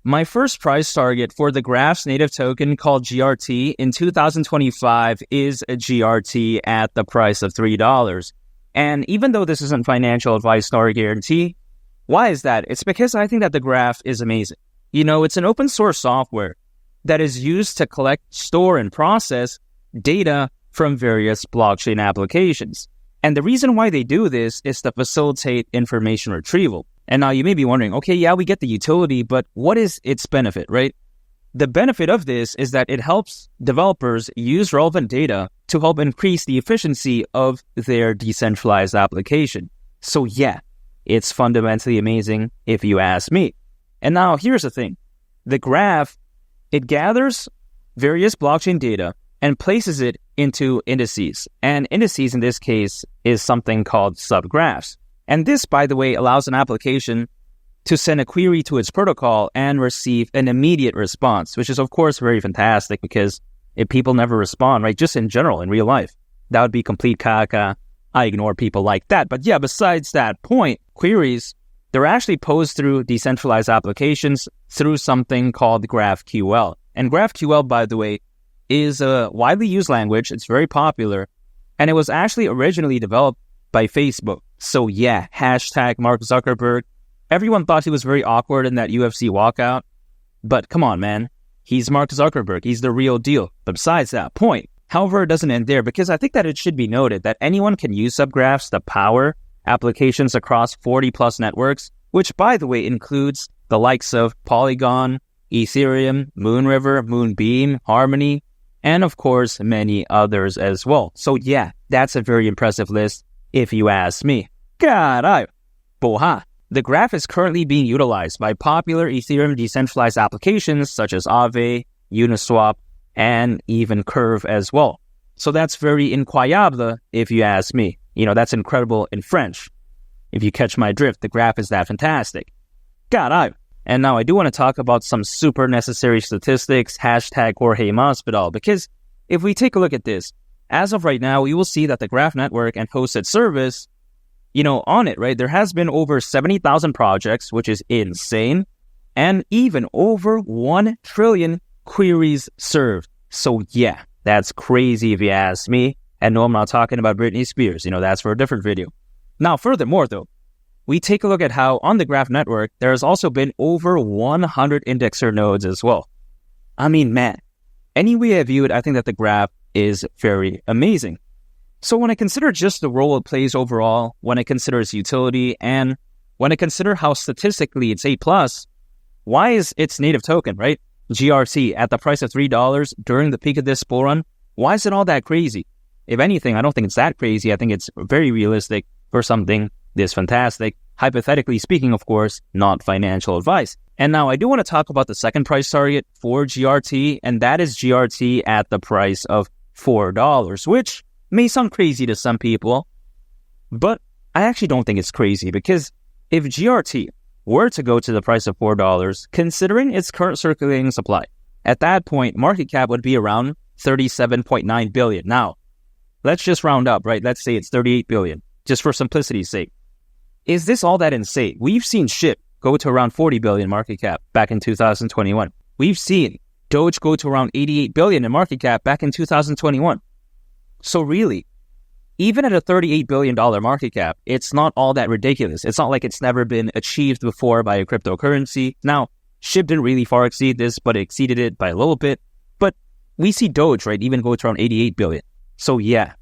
My first price target for the Graph's native token called GRT in 2025 is a GRT at the price of $3. And even though this isn't financial advice nor a guarantee, why is that? It's because I think that the Graph is amazing. It's an open source software that is used to collect, store, and process data from various blockchain applications. And the reason why they do this is to facilitate information retrieval. And now you may be wondering, okay, yeah, we get the utility, but what is its benefit, right? The benefit of this is that it helps developers use relevant data to help increase the efficiency of their decentralized application. So yeah, it's fundamentally amazing if you ask me. And now here's the thing. The Graph, it gathers various blockchain data and places it into indices. And indices in this case is something called subgraphs. And this, by the way, allows an application to send a query to its protocol and receive an immediate response, which is, of course, very fantastic because if people never respond, right, just in general, in real life, that would be complete caca. I ignore people like that. But yeah, besides that point, queries, they're actually posed through decentralized applications through something called GraphQL. And GraphQL, by the way, is a widely used language. It's very popular. And it was actually originally developed by Facebook. So yeah, hashtag Mark Zuckerberg. Everyone thought he was very awkward in that UFC walkout. But come on, man. He's Mark Zuckerberg. He's the real deal. But besides that point, however, it doesn't end there because I think that it should be noted that anyone can use subgraphs to power applications across 40 plus networks, which by the way includes the likes of Polygon, Ethereum, Moonriver, Moonbeam, Harmony, and of course many others as well. So yeah, that's a very impressive list if you ask me. Caray! Boha! The Graph is currently being utilized by popular Ethereum decentralized applications such as Aave, Uniswap, and even Curve as well. So that's very incroyable if you ask me. That's incredible in French. If you catch my drift, the Graph is that fantastic. Caray! And now I do want to talk about some super necessary statistics, hashtag Jorge Masvidal, because if we take a look at this, as of right now, we will see that the Graph network and hosted service, on it, right, there has been over 70,000 projects, which is insane, and even over 1 trillion queries served. So yeah, that's crazy if you ask me. And no, I'm not talking about Britney Spears. That's for a different video. Now, furthermore, though, we take a look at how on the Graph network, there has also been over 100 indexer nodes as well. I mean, man, any way I view it, I think that the Graph is very amazing. So when I consider just the role it plays overall, when I consider its utility, and when I consider how statistically it's A+, why is its native token, right, GRT, at the price of $3 during the peak of this bull run, why is it all that crazy? If anything, I don't think it's that crazy. I think it's very realistic for something this fantastic. Hypothetically speaking, of course, not financial advice. And now I do want to talk about the second price target for GRT, and that is GRT at the price of $4, which may sound crazy to some people, but I actually don't think it's crazy because if GRT were to go to the price of $4, considering its current circulating supply, at that point, market cap would be around $37.9 billion. Now, let's just round up, right? Let's say it's $38 billion, just for simplicity's sake. Is this all that insane? We've seen SHIB go to around $40 billion market cap back in 2021. We've seen Doge go to around $88 billion in market cap back in 2021. So really, even at a $38 billion market cap, it's not all that ridiculous. It's not like it's never been achieved before by a cryptocurrency. Now, SHIB didn't really far exceed this, but it exceeded it by a little bit. But we see Doge, right, even go to around $88 billion. So yeah,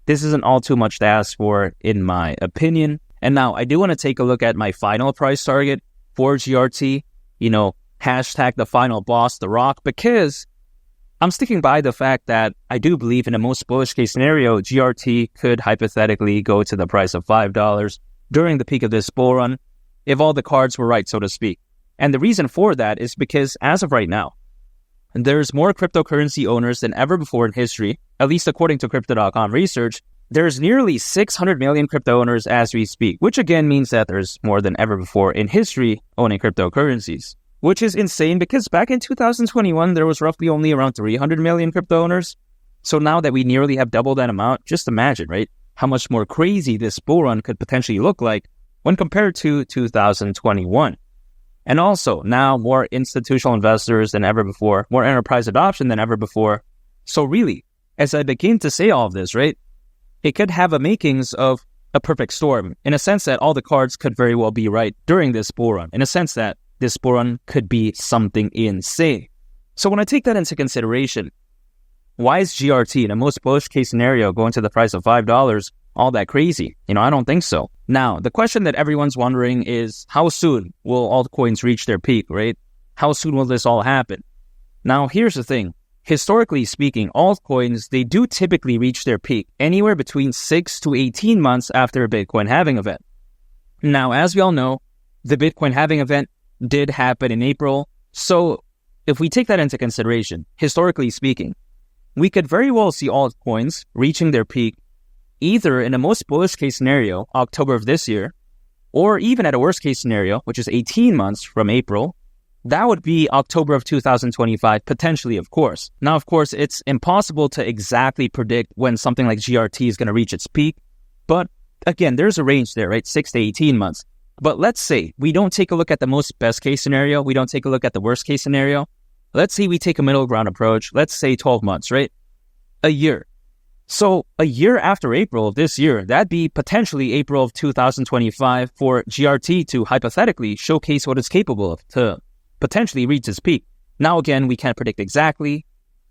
this isn't all too much to ask for, in my opinion. And now I do want to take a look at my final price target for GRT, hashtag the final boss, The Rock, because I'm sticking by the fact that I do believe in a most bullish case scenario, GRT could hypothetically go to the price of $5 during the peak of this bull run, if all the cards were right, so to speak. And the reason for that is because as of right now, there's more cryptocurrency owners than ever before in history, at least according to Crypto.com research. There's nearly 600 million crypto owners as we speak, which again means that there's more than ever before in history owning cryptocurrencies. Which is insane because back in 2021, there was roughly only around 300 million crypto owners. So now that we nearly have double that amount, just imagine, right, how much more crazy this bull run could potentially look like when compared to 2021. And also, now more institutional investors than ever before, more enterprise adoption than ever before. So really, as I begin to say all of this, right, it could have a makings of a perfect storm, in a sense that all the cards could very well be right during this bull run, in a sense that this bull run could be something insane. So when I take that into consideration, why is GRT, in a most bullish case scenario, going to the price of $5 all that crazy? I don't think so. Now, the question that everyone's wondering is, how soon will altcoins reach their peak, right? How soon will this all happen? Now, here's the thing. Historically speaking, altcoins, they do typically reach their peak anywhere between 6 to 18 months after a Bitcoin halving event. Now, as we all know, the Bitcoin halving event did happen in April. So if we take that into consideration, historically speaking, we could very well see altcoins reaching their peak either in a most bullish case scenario, October of this year, or even at a worst case scenario, which is 18 months from April. That would be October of 2025, potentially, of course. Now, of course, it's impossible to exactly predict when something like GRT is going to reach its peak. But again, there's a range there, right? 6 to 18 months. But let's say we don't take a look at the most best case scenario. We don't take a look at the worst case scenario. Let's say we take a middle ground approach. Let's say 12 months, right? A year. So a year after April of this year, that'd be potentially April of 2025 for GRT to hypothetically showcase what it's capable of, to potentially reach its peak. Now, again, we can't predict exactly,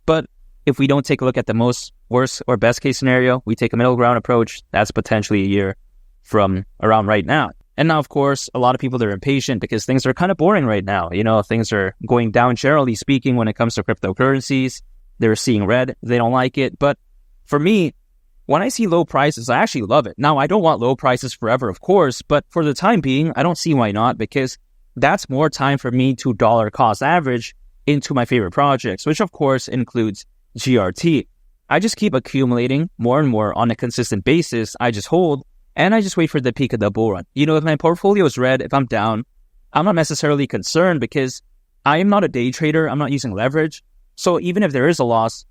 but if we don't take a look at the most worst or best case scenario, we take a middle ground approach, that's potentially a year from around right now. And now, of course, a lot of people are impatient because things are kind of boring right now. Things are going down, generally speaking, when it comes to cryptocurrencies. They're seeing red. They don't like it. But for me, when I see low prices, I actually love it. Now, I don't want low prices forever, of course, but for the time being, I don't see why not, because that's more time for me to dollar cost average into my favorite projects, which of course includes GRT. I just keep accumulating more and more on a consistent basis. I just hold and I just wait for the peak of the bull run. If my portfolio is red, if I'm down, I'm not necessarily concerned because I am not a day trader. I'm not using leverage. So even if there is a loss,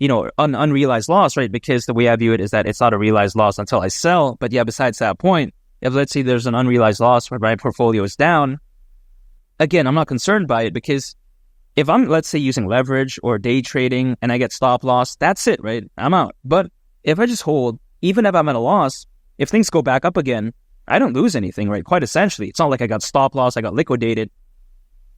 an unrealized loss, right? Because the way I view it is that it's not a realized loss until I sell. But yeah, besides that point, if let's say there's an unrealized loss where my portfolio is down, again, I'm not concerned by it because if I'm, let's say, using leverage or day trading and I get stop loss, that's it, right? I'm out. But if I just hold, even if I'm at a loss, if things go back up again, I don't lose anything, right? Quite essentially. It's not like I got stop loss, I got liquidated.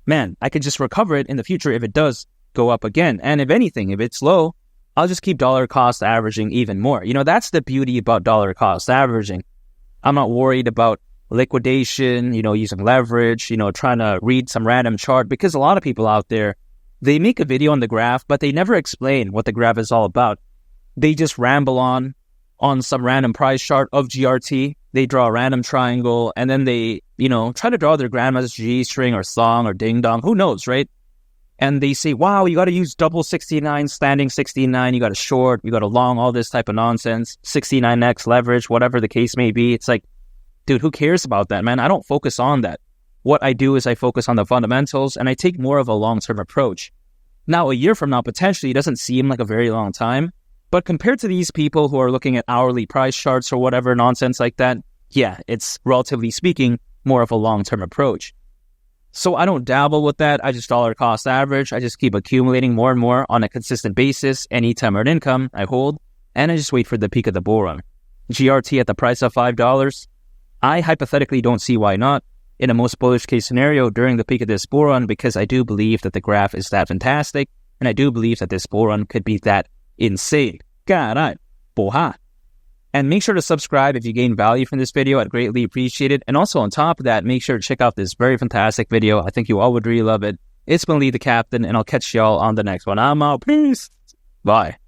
Man, I could just recover it in the future if it does go up again. And if anything, if it's low, I'll just keep dollar cost averaging even more. That's the beauty about dollar cost averaging. I'm not worried about liquidation, using leverage, trying to read some random chart, because a lot of people out there, they make a video on the graph, but they never explain what the graph is all about. They just ramble on some random price chart of GRT. They draw a random triangle and then they, try to draw their grandma's G string or song or ding dong, who knows, right? And they say, wow, you got to use double 69, standing 69, you got to short, you got to long, all this type of nonsense, 69x leverage, whatever the case may be. It's like, dude, who cares about that, man? I don't focus on that. What I do is I focus on the fundamentals and I take more of a long-term approach. Now, a year from now, potentially, it doesn't seem like a very long time. But compared to these people who are looking at hourly price charts or whatever nonsense like that, yeah, it's relatively speaking more of a long-term approach. So I don't dabble with that. I just dollar cost average. I just keep accumulating more and more on a consistent basis. Anytime I earn income, I hold, and I just wait for the peak of the bull run. GRT at the price of $5. I hypothetically don't see why not in a most bullish case scenario during the peak of this bull run, because I do believe that the graph is that fantastic, and I do believe that this bull run could be that insane. Caray, porra. And make sure to subscribe if you gain value from this video. I'd greatly appreciate it. And also on top of that, make sure to check out this very fantastic video. I think you all would really love it. It's been Lee the Captain, and I'll catch y'all on the next one. I'm out. Peace. Bye.